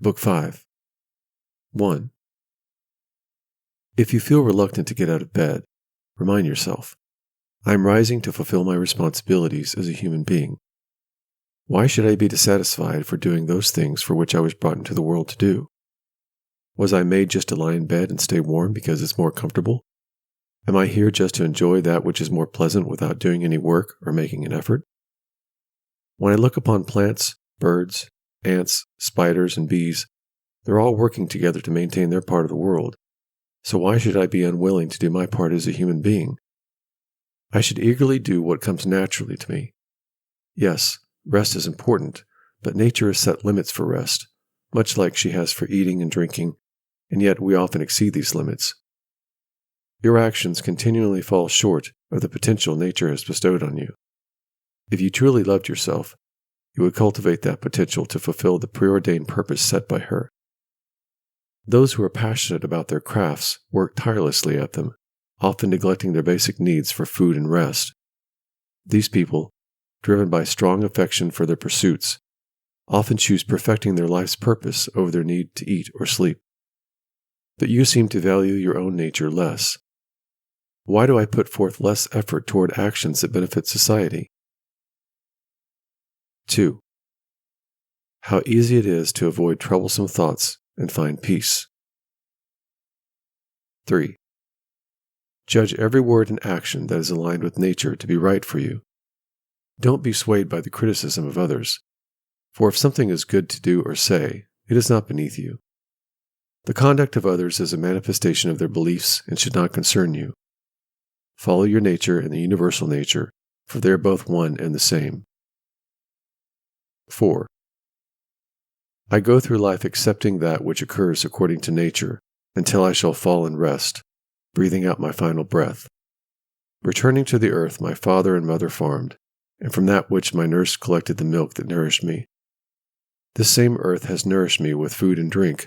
Book 5. 1. If you feel reluctant to get out of bed, remind yourself, I am rising to fulfill my responsibilities as a human being. Why should I be dissatisfied for doing those things for which I was brought into the world to do? Was I made just to lie in bed and stay warm because it's more comfortable? Am I here just to enjoy that which is more pleasant without doing any work or making an effort? When I look upon plants, birds, ants, spiders, and bees, they're all working together to maintain their part of the world. So why should I be unwilling to do my part as a human being? I should eagerly do what comes naturally to me. Yes, rest is important, but nature has set limits for rest, much like she has for eating and drinking, and yet we often exceed these limits. Your actions continually fall short of the potential nature has bestowed on you. If you truly loved yourself, you would cultivate that potential to fulfill the preordained purpose set by her. Those who are passionate about their crafts work tirelessly at them, often neglecting their basic needs for food and rest. These people, driven by strong affection for their pursuits, often choose perfecting their life's purpose over their need to eat or sleep. But you seem to value your own nature less. Why do I put forth less effort toward actions that benefit society? 2. How easy it is to avoid troublesome thoughts and find peace. 3. Judge every word and action that is aligned with nature to be right for you. Don't be swayed by the criticism of others, for if something is good to do or say, it is not beneath you. The conduct of others is a manifestation of their beliefs and should not concern you. Follow your nature and the universal nature, for they are both one and the same. 4. I go through life accepting that which occurs according to nature until I shall fall and rest, breathing out my final breath. Returning to the earth my father and mother farmed, and from that which my nurse collected the milk that nourished me. This same earth has nourished me with food and drink,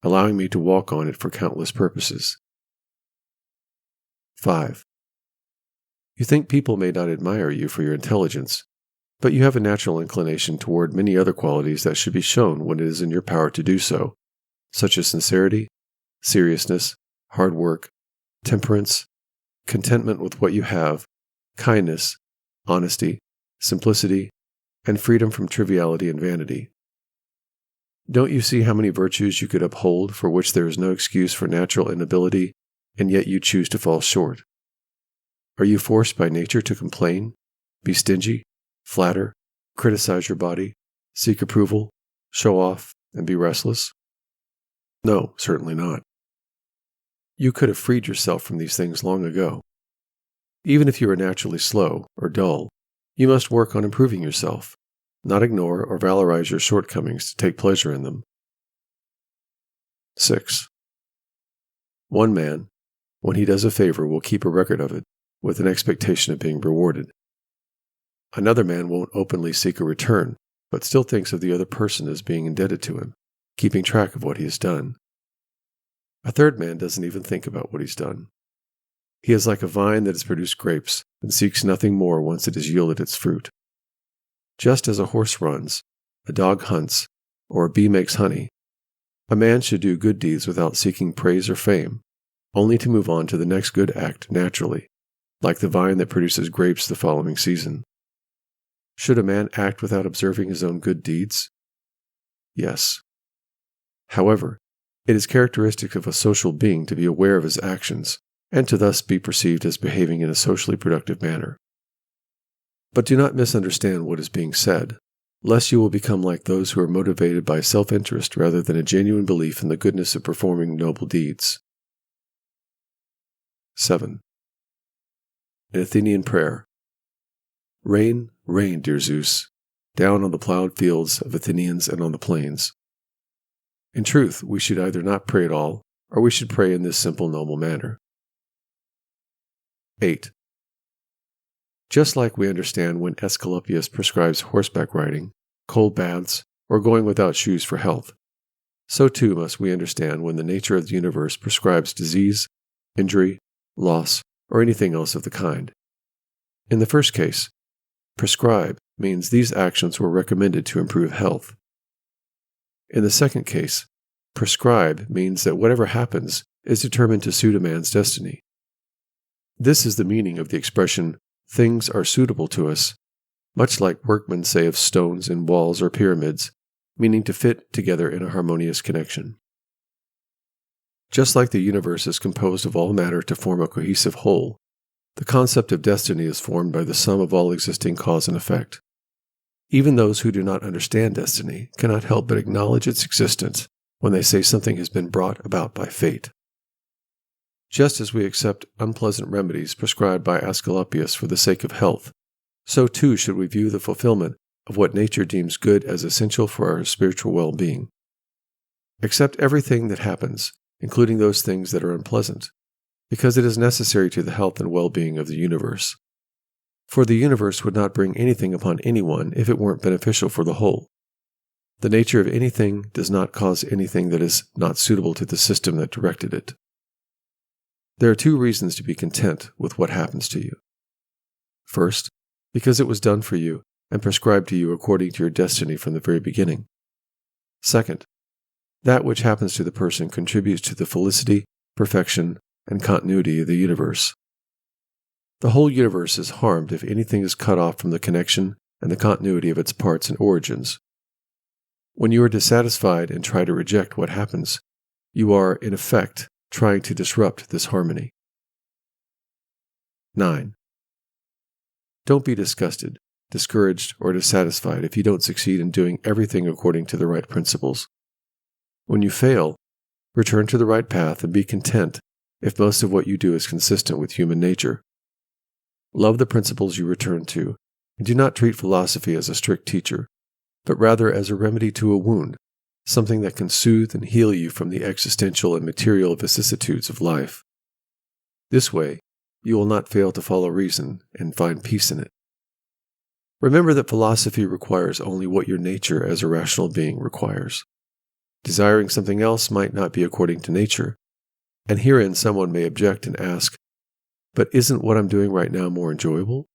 allowing me to walk on it for countless purposes. 5. You think people may not admire you for your intelligence, but you have a natural inclination toward many other qualities that should be shown when it is in your power to do so, such as sincerity, seriousness, hard work, temperance, contentment with what you have, kindness, honesty, simplicity, and freedom from triviality and vanity. Don't you see how many virtues you could uphold for which there is no excuse for natural inability, and yet you choose to fall short? Are you forced by nature to complain, be stingy, flatter, criticize your body, seek approval, show off, and be restless? No, certainly not. You could have freed yourself from these things long ago. Even if you are naturally slow or dull, you must work on improving yourself, not ignore or valorize your shortcomings to take pleasure in them. 6. One man, when he does a favor, will keep a record of it, with an expectation of being rewarded. Another man won't openly seek a return, but still thinks of the other person as being indebted to him, keeping track of what he has done. A third man doesn't even think about what he's done. He is like a vine that has produced grapes and seeks nothing more once it has yielded its fruit. Just as a horse runs, a dog hunts, or a bee makes honey, a man should do good deeds without seeking praise or fame, only to move on to the next good act naturally, like the vine that produces grapes the following season. Should a man act without observing his own good deeds? Yes. However, it is characteristic of a social being to be aware of his actions, and to thus be perceived as behaving in a socially productive manner. But do not misunderstand what is being said, lest you will become like those who are motivated by self-interest rather than a genuine belief in the goodness of performing noble deeds. 7. An Athenian prayer. Rain, rain, dear Zeus, down on the plowed fields of Athenians and on the plains. In truth, we should either not pray at all, or we should pray in this simple, noble manner. 8. Just like we understand when Aesculapius prescribes horseback riding, cold baths, or going without shoes for health, so too must we understand when the nature of the universe prescribes disease, injury, loss, or anything else of the kind. In the first case, prescribe means these actions were recommended to improve health. In the second case, prescribe means that whatever happens is determined to suit a man's destiny. This is the meaning of the expression, things are suitable to us, much like workmen say of stones in walls or pyramids, meaning to fit together in a harmonious connection. Just like the universe is composed of all matter to form a cohesive whole, the concept of destiny is formed by the sum of all existing cause and effect. Even those who do not understand destiny cannot help but acknowledge its existence when they say something has been brought about by fate. Just as we accept unpleasant remedies prescribed by Asclepius for the sake of health, so too should we view the fulfillment of what nature deems good as essential for our spiritual well-being. Accept everything that happens, including those things that are unpleasant, because it is necessary to the health and well-being of the universe. For the universe would not bring anything upon anyone if it weren't beneficial for the whole. The nature of anything does not cause anything that is not suitable to the system that directed it. There are two reasons to be content with what happens to you. First, because it was done for you and prescribed to you according to your destiny from the very beginning. Second, that which happens to the person contributes to the felicity, perfection, and continuity of the universe. The whole universe is harmed if anything is cut off from the connection and the continuity of its parts and origins. When you are dissatisfied and try to reject what happens, you are, in effect, trying to disrupt this harmony. 9. Don't be disgusted, discouraged, or dissatisfied if you don't succeed in doing everything according to the right principles. When you fail, return to the right path and be content if most of what you do is consistent with human nature. Love the principles you return to, and do not treat philosophy as a strict teacher, but rather as a remedy to a wound, something that can soothe and heal you from the existential and material vicissitudes of life. This way, you will not fail to follow reason and find peace in it. Remember that philosophy requires only what your nature as a rational being requires. Desiring something else might not be according to nature, and herein someone may object and ask, but isn't what I'm doing right now more enjoyable?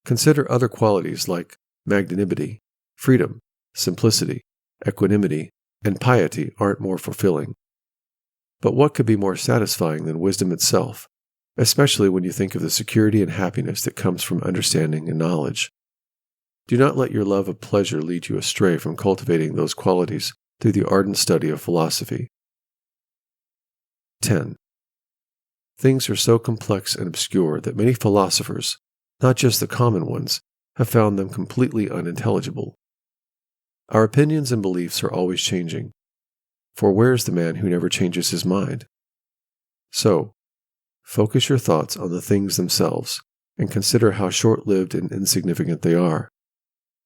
Consider other qualities like magnanimity, freedom, simplicity, equanimity, and piety aren't more fulfilling. But what could be more satisfying than wisdom itself, especially when you think of the security and happiness that comes from understanding and knowledge? Do not let your love of pleasure lead you astray from cultivating those qualities through the ardent study of philosophy. 10. Things are so complex and obscure that many philosophers, not just the common ones, have found them completely unintelligible. Our opinions and beliefs are always changing, for where is the man who never changes his mind? So, focus your thoughts on the things themselves and consider how short-lived and insignificant they are.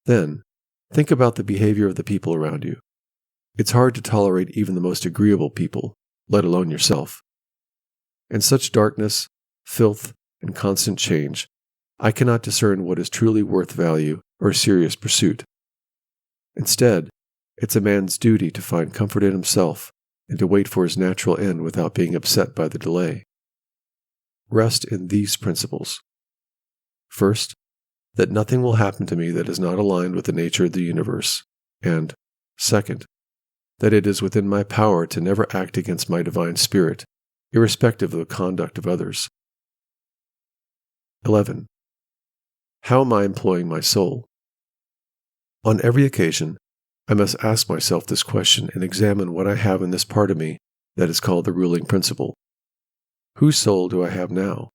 Then, think about the behavior of the people around you. It's hard to tolerate even the most agreeable people, let alone yourself. In such darkness, filth, and constant change, I cannot discern what is truly worth value or serious pursuit. Instead, it's a man's duty to find comfort in himself and to wait for his natural end without being upset by the delay. Rest in these principles. First, that nothing will happen to me that is not aligned with the nature of the universe, and, second, that it is within my power to never act against my divine spirit, irrespective of the conduct of others. 11. How am I employing my soul? On every occasion, I must ask myself this question and examine what I have in this part of me that is called the ruling principle. Whose soul do I have now?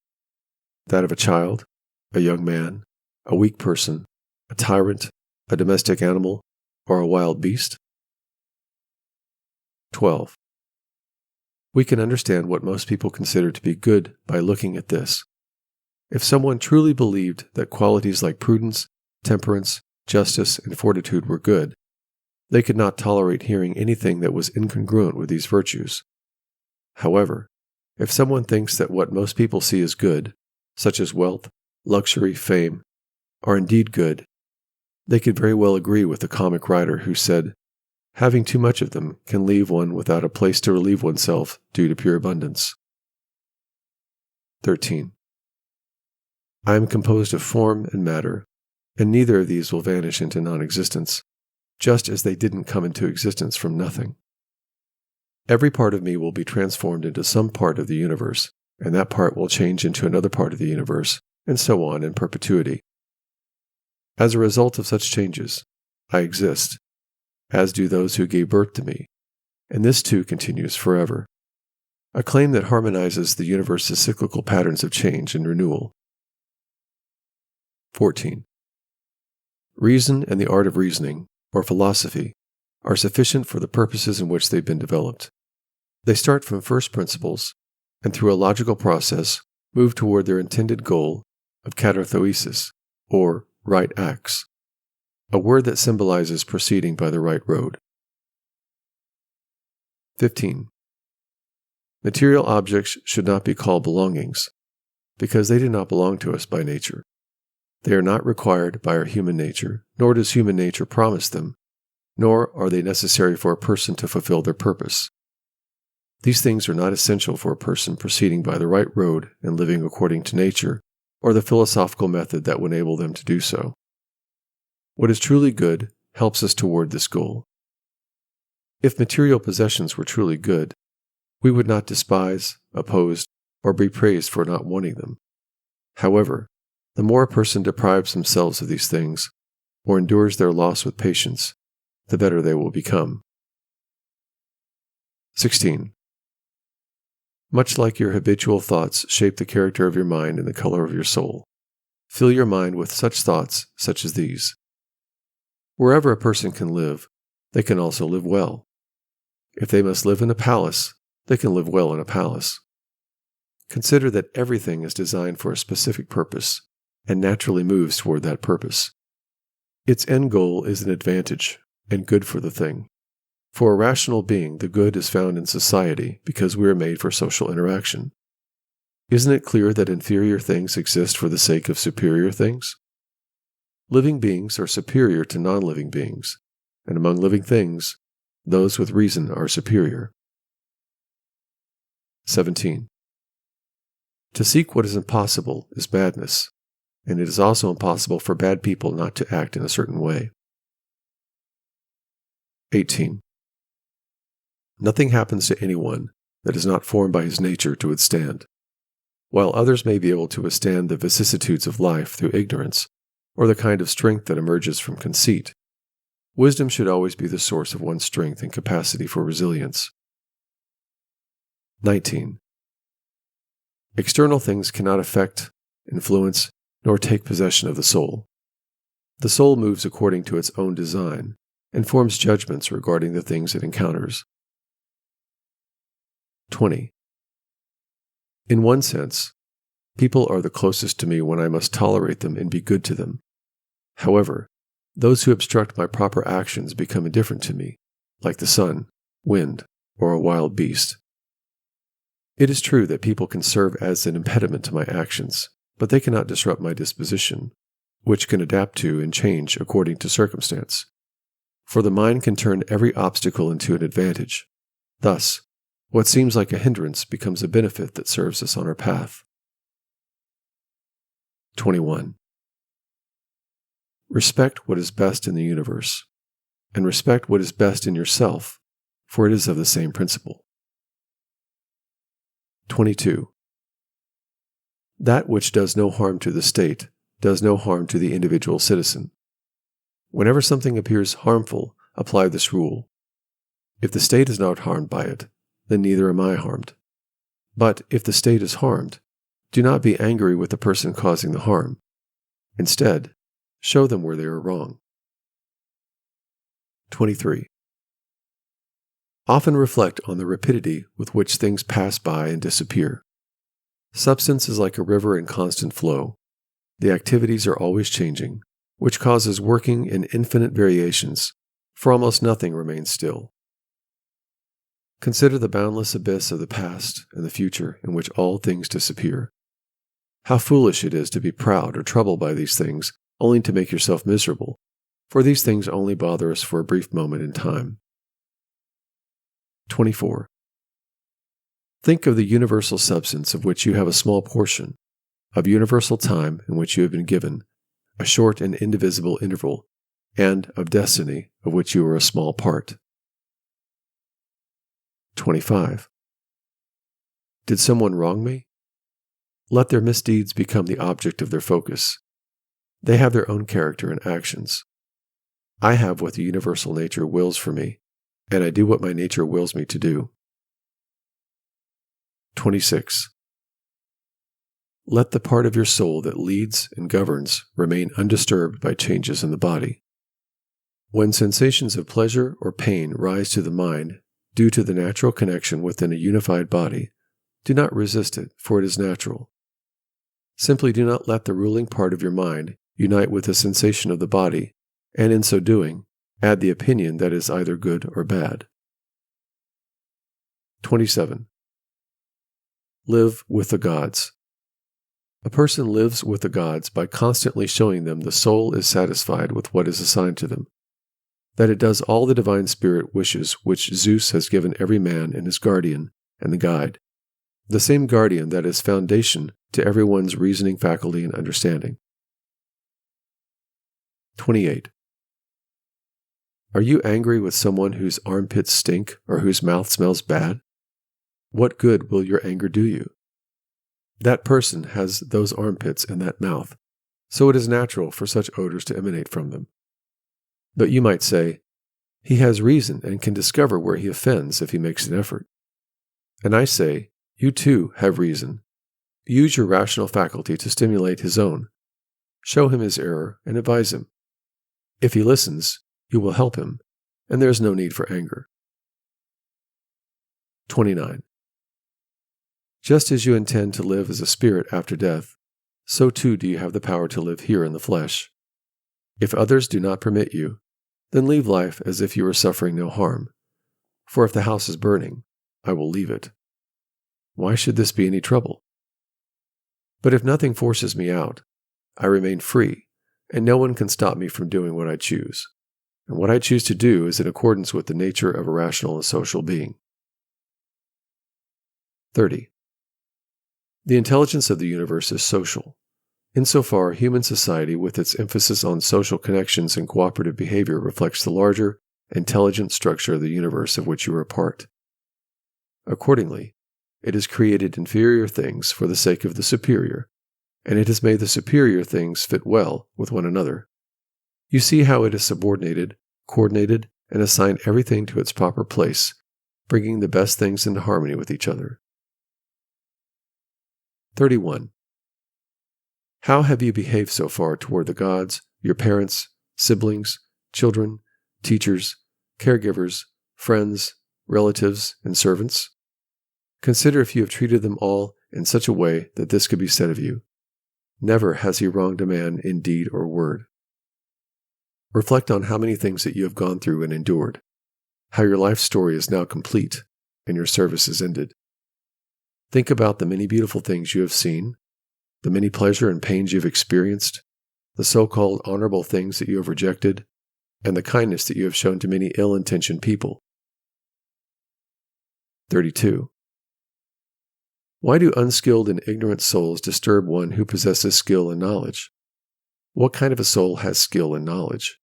That of a child, a young man, a weak person, a tyrant, a domestic animal, or a wild beast? 12. We can understand what most people consider to be good by looking at this. If someone truly believed that qualities like prudence, temperance, justice, and fortitude were good, they could not tolerate hearing anything that was incongruent with these virtues. However, if someone thinks that what most people see as good, such as wealth, luxury, fame, are indeed good, they could very well agree with the comic writer who said, having too much of them can leave one without a place to relieve oneself due to pure abundance. 13. I am composed of form and matter, and neither of these will vanish into non-existence. just as they didn't come into existence from nothing. Every part of me will be transformed into some part of the universe, and that part will change into another part of the universe, and so on in perpetuity. As a result of such changes, I exist, as do those who gave birth to me, and this too continues forever. A claim that harmonizes the universe's cyclical patterns of change and renewal. 14. Reason and the art of reasoning, or philosophy, are sufficient for the purposes in which they've been developed. They start from first principles, and through a logical process move toward their intended goal of katarrhoesis, or right acts, a word that symbolizes proceeding by the right road. 15. Material objects should not be called belongings, because they do not belong to us by nature. They are not required by our human nature, nor does human nature promise them, nor are they necessary for a person to fulfill their purpose. These things are not essential for a person proceeding by the right road and living according to nature, or the philosophical method that would enable them to do so. What is truly good helps us toward this goal. If material possessions were truly good, we would not despise, oppose, or be praised for not wanting them. However, the more a person deprives themselves of these things, or endures their loss with patience, the better they will become. 16. Much like your habitual thoughts shape the character of your mind and the color of your soul, fill your mind with such thoughts such as these. Wherever a person can live, they can also live well. If they must live in a palace, they can live well in a palace. Consider that everything is designed for a specific purpose and naturally moves toward that purpose. Its end goal is an advantage and good for the thing. For a rational being, the good is found in society because we are made for social interaction. Isn't it clear that inferior things exist for the sake of superior things? Living beings are superior to non-living beings, and among living things, those with reason are superior. 17. To seek what is impossible is madness, and it is also impossible for bad people not to act in a certain way. 18. Nothing happens to anyone that is not formed by his nature to withstand. While others may be able to withstand the vicissitudes of life through ignorance, or the kind of strength that emerges from conceit, wisdom should always be the source of one's strength and capacity for resilience. 19. External things cannot affect, influence, nor take possession of the soul. The soul moves according to its own design and forms judgments regarding the things it encounters. 20. In one sense, people are the closest to me when I must tolerate them and be good to them. However, those who obstruct my proper actions become indifferent to me, like the sun, wind, or a wild beast. It is true that people can serve as an impediment to my actions, but they cannot disrupt my disposition, which can adapt to and change according to circumstance. For the mind can turn every obstacle into an advantage. Thus, what seems like a hindrance becomes a benefit that serves us on our path. 21. Respect what is best in the universe, and respect what is best in yourself, for it is of the same principle. 22. That which does no harm to the state does no harm to the individual citizen. Whenever something appears harmful, apply this rule. If the state is not harmed by it, then neither am I harmed. But if the state is harmed, do not be angry with the person causing the harm. Instead, show them where they are wrong. 23. Often reflect on the rapidity with which things pass by and disappear. Substance is like a river in constant flow. The activities are always changing, which causes working in infinite variations, for almost nothing remains still. Consider the boundless abyss of the past and the future in which all things disappear. How foolish it is to be proud or troubled by these things only to make yourself miserable, for these things only bother us for a brief moment in time. 24. Think of the universal substance of which you have a small portion, of universal time in which you have been given a short and indivisible interval and of destiny, of which you are a small part. 25. Did someone wrong me? Let their misdeeds become the object of their focus. They have their own character and actions. I have what the universal nature wills for me, and I do what my nature wills me to do. 26. Let the part of your soul that leads and governs remain undisturbed by changes in the body. When sensations of pleasure or pain rise to the mind due to the natural connection within a unified body, do not resist it, for it is natural. Simply do not let the ruling part of your mind unite with the sensation of the body, and in so doing, add the opinion that is either good or bad. 27. Live with the gods. A person lives with the gods by constantly showing them the soul is satisfied with what is assigned to them, that it does all the divine spirit wishes which Zeus has given every man and his guardian and the guide, the same guardian that is foundation to everyone's reasoning faculty and understanding. 28. Are you angry with someone whose armpits stink or whose mouth smells bad? What good will your anger do you? That person has those armpits and that mouth, so it is natural for such odors to emanate from them. But you might say, he has reason and can discover where he offends if he makes an effort. And I say, you too have reason. Use your rational faculty to stimulate his own. Show him his error and advise him. If he listens, you will help him, and there is no need for anger. 29. Just as you intend to live as a spirit after death, so too do you have the power to live here in the flesh. If others do not permit you, then leave life as if you were suffering no harm. For if the house is burning, I will leave it. Why should this be any trouble? But if nothing forces me out, I remain free, and no one can stop me from doing what I choose. And what I choose to do is in accordance with the nature of a rational and social being. 30. The intelligence of the universe is social. Insofar, human society, with its emphasis on social connections and cooperative behavior, reflects the larger, intelligent structure of the universe of which you are a part. Accordingly, it has created inferior things for the sake of the superior, and it has made the superior things fit well with one another. You see how it has subordinated, coordinated, and assigned everything to its proper place, bringing the best things into harmony with each other. 31. How have you behaved so far toward the gods, your parents, siblings, children, teachers, caregivers, friends, relatives, and servants? Consider if you have treated them all in such a way that this could be said of you. Never has he wronged a man in deed or word. Reflect on how many things that you have gone through and endured, how your life story is now complete and your service is ended. Think about the many beautiful things you have seen, the many pleasure and pains you have experienced, the so-called honorable things that you have rejected, and the kindness that you have shown to many ill-intentioned people. 32. Why do unskilled and ignorant souls disturb one who possesses skill and knowledge? What kind of a soul has skill and knowledge?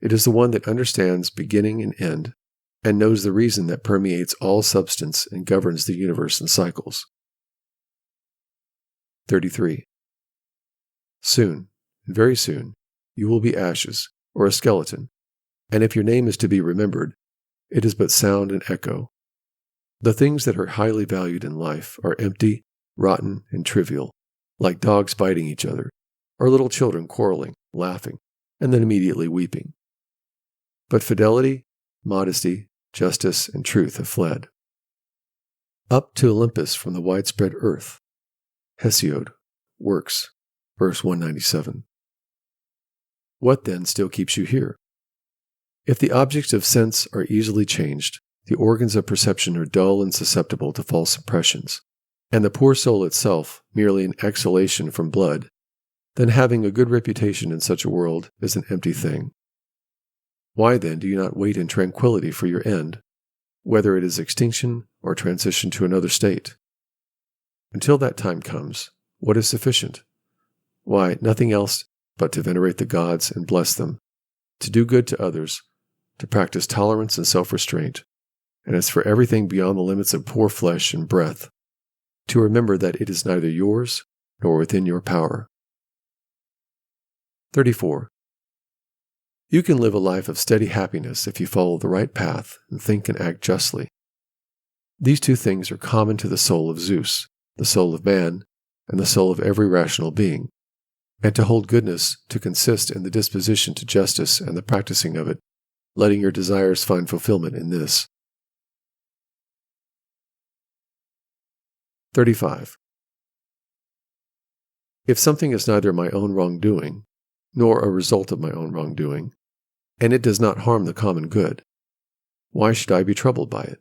It is the one that understands beginning and end, and knows the reason that permeates all substance and governs the universe in cycles. 33. Soon, very soon, you will be ashes, or a skeleton, and if your name is to be remembered, it is but sound and echo. The things that are highly valued in life are empty, rotten, and trivial, like dogs biting each other, or little children quarreling, laughing, and then immediately weeping. But fidelity, modesty, justice, and truth have fled. Up to Olympus from the widespread earth. Hesiod, Works, verse 197. What then still keeps you here? If the objects of sense are easily changed, the organs of perception are dull and susceptible to false impressions, and the poor soul itself merely an exhalation from blood, then having a good reputation in such a world is an empty thing. Why then do you not wait in tranquility for your end, whether it is extinction or transition to another state? Until that time comes, what is sufficient? Why, nothing else but to venerate the gods and bless them, to do good to others, to practice tolerance and self-restraint, and as for everything beyond the limits of poor flesh and breath, to remember that it is neither yours nor within your power. 34. You can live a life of steady happiness if you follow the right path and think and act justly. These two things are common to the soul of Zeus, the soul of man, and the soul of every rational being, and to hold goodness to consist in the disposition to justice and the practicing of it, letting your desires find fulfillment in this. 35. If something is neither my own wrongdoing, nor a result of my own wrongdoing, and it does not harm the common good, why should I be troubled by it?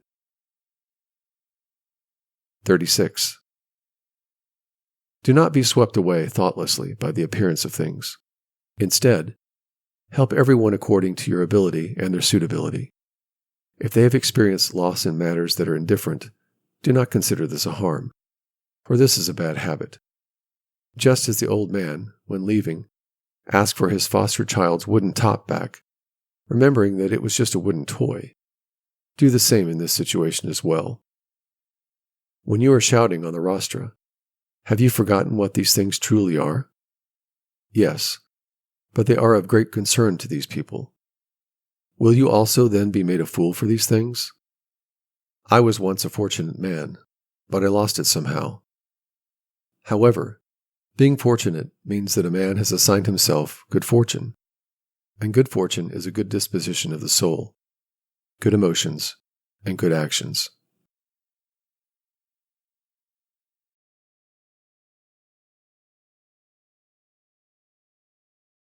36. Do not be swept away thoughtlessly by the appearance of things. Instead, help everyone according to your ability and their suitability. If they have experienced loss in matters that are indifferent, do not consider this a harm, for this is a bad habit. Just as the old man, when leaving, asked for his foster child's wooden top back, remembering that it was just a wooden toy, do the same in this situation as well. When you are shouting on the rostra, have you forgotten what these things truly are? Yes, but they are of great concern to these people. Will you also then be made a fool for these things? I was once a fortunate man, but I lost it somehow. However, being fortunate means that a man has assigned himself good fortune, and good fortune is a good disposition of the soul, good emotions, and good actions.